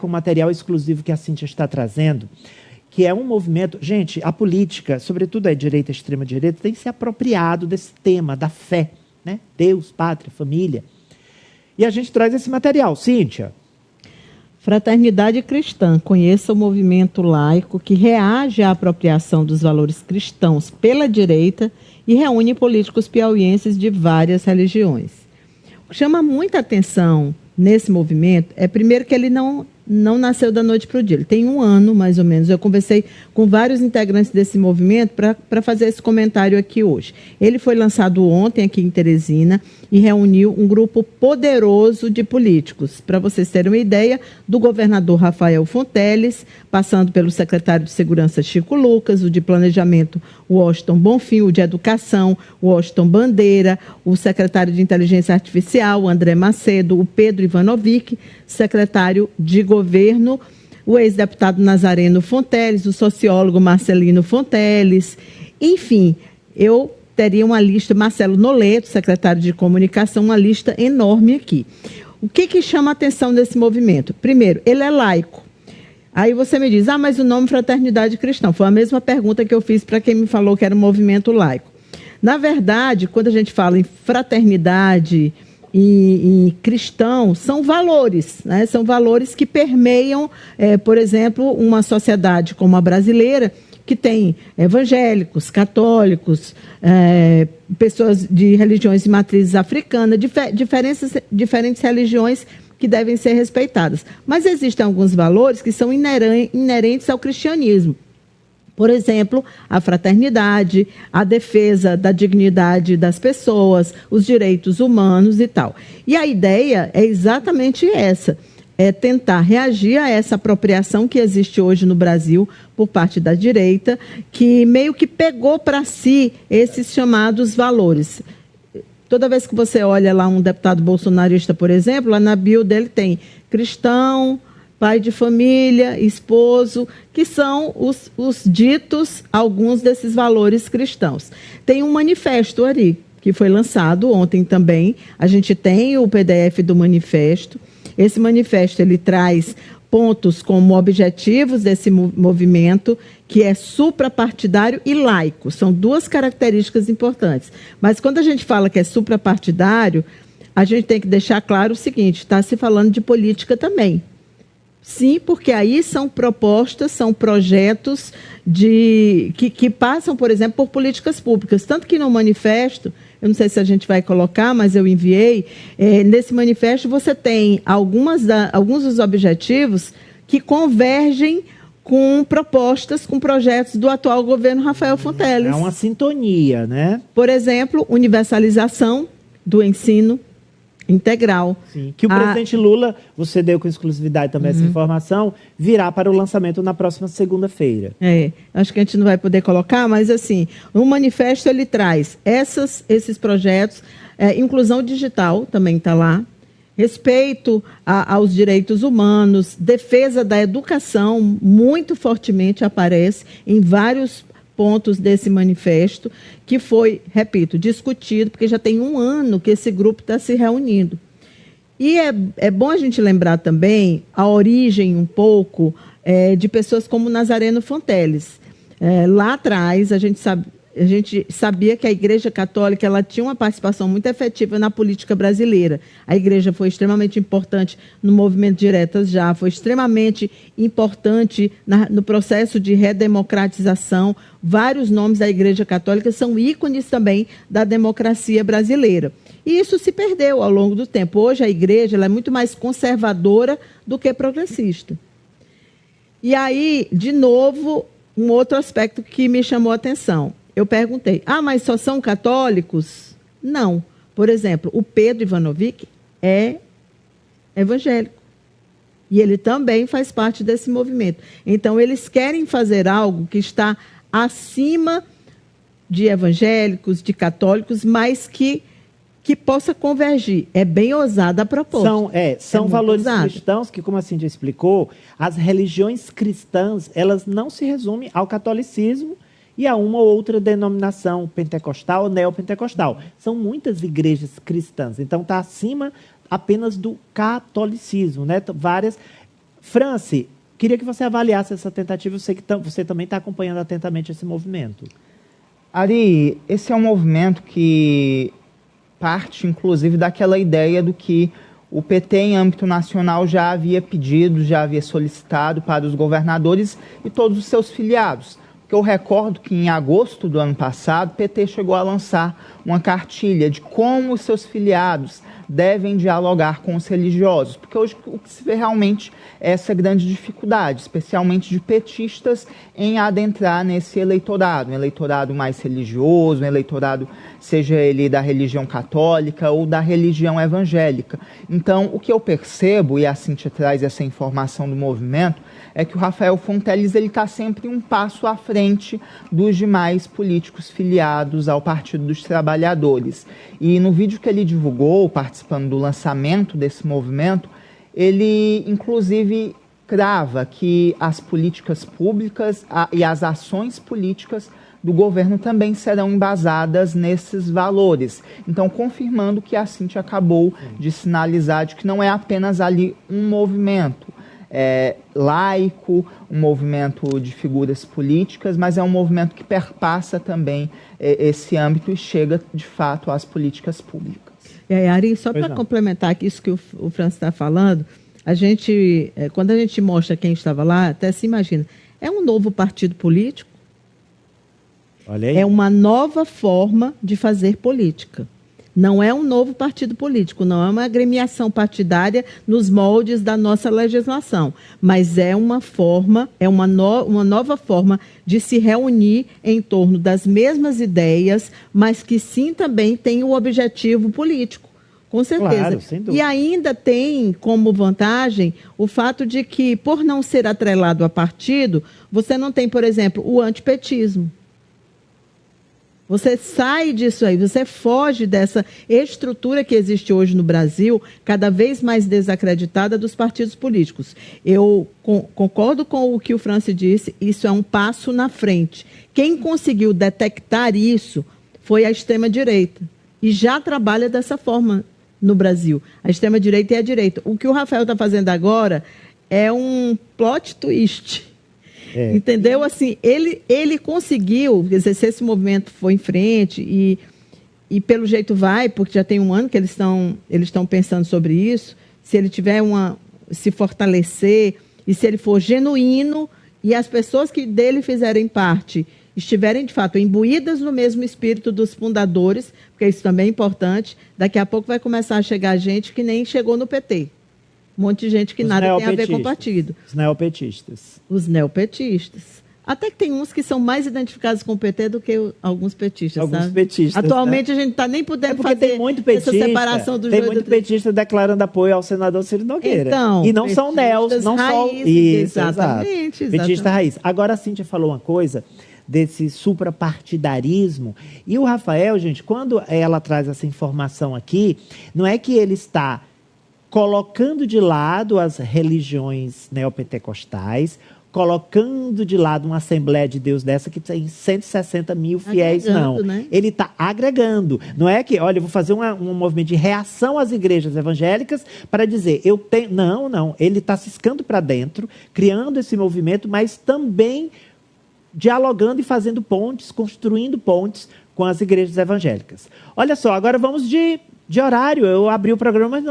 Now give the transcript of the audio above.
com o material exclusivo que a Cíntia está trazendo, que é um movimento... Gente, a política, sobretudo a direita e a extrema-direita, tem se apropriado desse tema da fé, né? Deus, pátria, família. E a gente traz esse material. Cíntia. Fraternidade Cristã. Conheça o movimento laico que reage à apropriação dos valores cristãos pela direita e reúne políticos piauienses de várias religiões. O que chama muita atenção nesse movimento é, primeiro, que ele não nasceu da noite para o dia. Ele tem 1 ano, mais ou menos. Eu conversei com vários integrantes desse movimento para fazer esse comentário aqui hoje. Ele foi lançado ontem aqui em Teresina e reuniu um grupo poderoso de políticos. Para vocês terem uma ideia, do governador Rafael Fonteles, passando pelo secretário de Segurança Chico Lucas, o de Planejamento Washington Bonfim, o de Educação Washington Bandeira, o secretário de Inteligência Artificial, André Macedo, o Pedro Ivanovic, secretário de Governo, o ex-deputado Nazareno Fonteles, o sociólogo Marcelino Fonteles. Enfim, eu teria uma lista, Marcelo Noleto, secretário de Comunicação, uma lista enorme aqui. O que chama a atenção desse movimento? Primeiro, ele é laico. Aí você me diz, mas o nome Fraternidade Cristã. Foi a mesma pergunta que eu fiz para quem me falou que era um movimento laico. Na verdade, quando a gente fala em fraternidade e cristão, são valores, né? São valores que permeiam, por exemplo, uma sociedade como a brasileira, que tem evangélicos, católicos, pessoas de religiões de matrizes africanas, diferentes religiões que devem ser respeitadas. Mas existem alguns valores que são inerentes ao cristianismo. Por exemplo, a fraternidade, a defesa da dignidade das pessoas, os direitos humanos e tal. E a ideia é exatamente essa, é tentar reagir a essa apropriação que existe hoje no Brasil por parte da direita, que meio que pegou para si esses chamados valores. Toda vez que você olha lá um deputado bolsonarista, por exemplo, lá na bio dele tem cristão, pai de família, esposo, que são os ditos, alguns desses valores cristãos. Tem um manifesto ali, que foi lançado ontem também. A gente tem o PDF do manifesto. Esse manifesto ele traz pontos como objetivos desse movimento, que é suprapartidário e laico. São 2 características importantes. Mas quando a gente fala que é suprapartidário, a gente tem que deixar claro o seguinte, está se falando de política também. Sim, porque aí são propostas, são projetos que passam, por exemplo, por políticas públicas. Tanto que no manifesto, eu não sei se a gente vai colocar, mas eu enviei, nesse manifesto você tem alguns dos objetivos que convergem com propostas, com projetos do atual governo Rafael Fonteles. É uma sintonia, né? Por exemplo, universalização do ensino integral. Sim, que o presidente Lula, você deu com exclusividade também essa informação, virá para o lançamento na próxima segunda-feira. Acho que a gente não vai poder colocar, mas assim, o manifesto ele traz esses projetos, inclusão digital também está lá, respeito aos direitos humanos, defesa da educação, muito fortemente aparece em vários pontos desse manifesto, que foi, repito, discutido, porque já tem 1 ano que esse grupo está se reunindo. E é bom a gente lembrar também a origem um pouco de pessoas como Nazareno Fonteles. Lá atrás, a gente sabia que a Igreja Católica ela tinha uma participação muito efetiva na política brasileira. A Igreja foi extremamente importante no movimento Diretas Já, foi extremamente importante no processo de redemocratização. Vários nomes da Igreja Católica são ícones também da democracia brasileira. E isso se perdeu ao longo do tempo. Hoje a Igreja ela é muito mais conservadora do que progressista. E aí, de novo, um outro aspecto que me chamou a atenção. Eu perguntei, mas só são católicos? Não. Por exemplo, o Pedro Ivanovic é evangélico. E ele também faz parte desse movimento. Então, eles querem fazer algo que está acima de evangélicos, de católicos, mas que possa convergir. É bem ousada a proposta. São valores cristãos que, como a Cíntia explicou, as religiões cristãs, elas não se resumem ao catolicismo e a uma ou outra denominação pentecostal ou neopentecostal. São muitas igrejas cristãs. Então, está acima apenas do catolicismo, né? Várias Franci, queria que você avaliasse essa tentativa. Eu sei que você também está acompanhando atentamente esse movimento. Ari, esse é um movimento que parte, inclusive, daquela ideia do que o PT, em âmbito nacional, já havia pedido, já havia solicitado para os governadores e todos os seus filiados. Porque eu recordo que, em agosto do ano passado, o PT chegou a lançar uma cartilha de como os seus filiados devem dialogar com os religiosos, porque hoje o que se vê realmente é essa grande dificuldade, especialmente de petistas, em adentrar nesse eleitorado, um eleitorado mais religioso, um eleitorado, seja ele da religião católica ou da religião evangélica. Então, o que eu percebo, e a Cíntia traz essa informação do movimento, é que o Rafael Fonteles está sempre um passo à frente dos demais políticos filiados ao Partido dos Trabalhadores. E no vídeo que ele divulgou, participando do lançamento desse movimento, ele, inclusive, crava que as políticas públicas e as ações políticas do governo também serão embasadas nesses valores. Então, confirmando que a Cíntia acabou de sinalizar de que não é apenas ali um movimento laico, um movimento de figuras políticas, mas é um movimento que perpassa também esse âmbito e chega, de fato, às políticas públicas. Ari, só para complementar aqui isso que o Francis está falando, quando a gente mostra quem estava lá, até se imagina, é um novo partido político, olha aí. É uma nova forma de fazer política. Não é um novo partido político, não é uma agremiação partidária nos moldes da nossa legislação, mas é uma nova forma de se reunir em torno das mesmas ideias, mas que sim também tem o objetivo político, com certeza. Claro, sem dúvida. E ainda tem como vantagem o fato de que, por não ser atrelado a partido, você não tem, por exemplo, o antipetismo. Você sai disso aí, você foge dessa estrutura que existe hoje no Brasil, cada vez mais desacreditada dos partidos políticos. Eu concordo com o que o Francis disse, isso é um passo na frente. Quem conseguiu detectar isso foi a extrema-direita, e já trabalha dessa forma no Brasil. A extrema-direita e a direita. O que o Rafael está fazendo agora é um plot twist. Entendeu? Assim, ele conseguiu, quer dizer, se esse movimento for em frente e pelo jeito vai, porque já tem um ano que eles estão pensando sobre isso, se ele tiver se fortalecer e se ele for genuíno e as pessoas que dele fizerem parte estiverem, de fato, imbuídas no mesmo espírito dos fundadores, porque isso também é importante, daqui a pouco vai começar a chegar gente que nem chegou no PT. Um monte de gente que nada tem a ver com o partido. Os neopetistas. Os neopetistas. Até que tem uns que são mais identificados com o PT do que alguns petistas, alguns sabe? Petistas. Atualmente a gente não está nem podendo fazer tem muito petista, essa separação do tem joio muito petista declarando apoio ao senador Ciro Nogueira. Então, e não são neos, não são... Isso, exatamente. Petista raiz. Agora a Cíntia falou uma coisa desse suprapartidarismo. E o Rafael, gente, quando ela traz essa informação aqui, não é que ele está colocando de lado as religiões neopentecostais, colocando de lado uma Assembleia de Deus dessa que tem 160 mil fiéis, não. Né? Ele está agregando. Não é que, olha, eu vou fazer um movimento de reação às igrejas evangélicas para dizer, eu tenho... Não. Ele está ciscando para dentro, criando esse movimento, mas também dialogando e fazendo pontes, construindo pontes com as igrejas evangélicas. Olha só, agora vamos de horário. Eu abri o programa, mas não